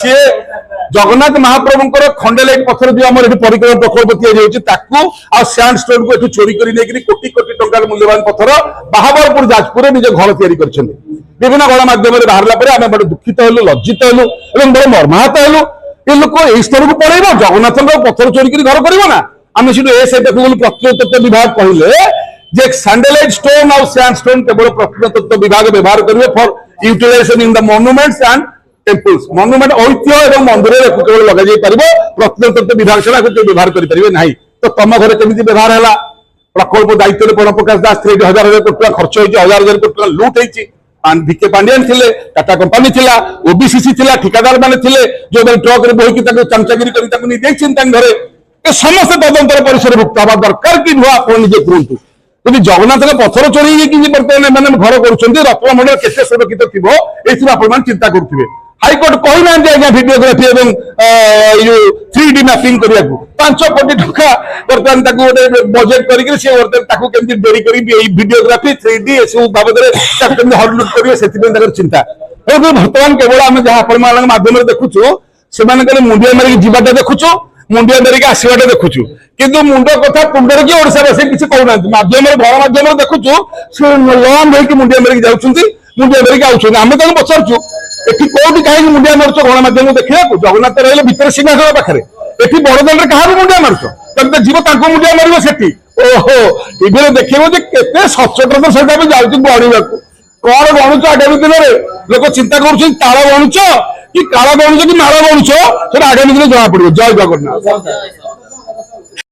सी जगन्नाथ महाप्रभुंर खंडेलाइट पथर जो आम परिक्रम प्रकल्प या सैंड स्टोन को चोरी कर कोटी कोटी टंकार मूल्यवान पथर बाहाबरपुर जाजपुर निज घर या विभिन्न गणमाध्यम बाहर आम बड़े दुखित हलु लज्जित हलु बड़े मर्माहत हलु ये लोक यही स्तर को पड़ेब जगन्नाथ पथर चोरी कर घर कर आम से प्रत्नतत्व विभाग कहले जे सैंडलाइट स्टोन और सैंड स्टोन केवल प्रत्नतत्व विभाग व्यवहार करेंगे for utilization in the monuments and temples monument ऐतिह्य और मंदिर केवल लगे प्रत्नतत्व विभाग छड़ा व्यवहार करेंगे ना तो तुम घर केमी व्यवहार है प्रकल्प दायित्व प्रणव प्रकाश दास थे हजार हजार कोटी टका खर्च होती हजार हजार कोटी टका लुट होती भिके पांडियान थे टाटा कंपानी थिला ओबीसीसी थिला ठिकादार माने थिले जो ट्रक रे बोहिकी चमचागिरी कर घरे ये समस्त तदंतर परिसर भुक्त हवा दरकार कि नुआ आप निजे कहतु यदि जगन्नाथ पथर चोरी बर्तमान मैंने घर कर रत्नमंडल के सुरक्षित थी आप चिंता करुवे हाइकोर्ट कहना आज्ञा भिडियोग्राफी और 3D मैपिंग करने 5 कोटी टका बर्तमान गोटे बजेट करके डेरी कर भिडियोग्राफी 3D सब बाबद हरलुट करेंगे से चिंता बर्तमान केवल आम जहाँ आपण माध्यम देखुचु से मुंडिया मारिक जीवाटा देखुचु मुंडिया मारिक आसवाटा देखुचु किंतु मुंड कथा पुंडर कि ओडावासी किसी कहना माध्यम गणमाध्यम देखुचु से लॉन होकर मुंडिया मारिक जाऊँच मुंडिया मारिक आउट आम तक पचारचु एटी कौटी कहीं मुंडिया मारुच गणमाध्यम देखा जगन्नाथ रही भितर सिंहासन पाखे एटी बड़दान क्या मुंडिया मारुच तब जीव मुंडिया मार से ओहो टीवी देखिए के सचोटता सहित भी जाऊँ बढ़ा कौन गणुच आगामी दिन में लोक चिंता कर गणुच कि काल गणुच कि माल गणुच आगामी दिन जना पड़ो जय जगन्नाथ।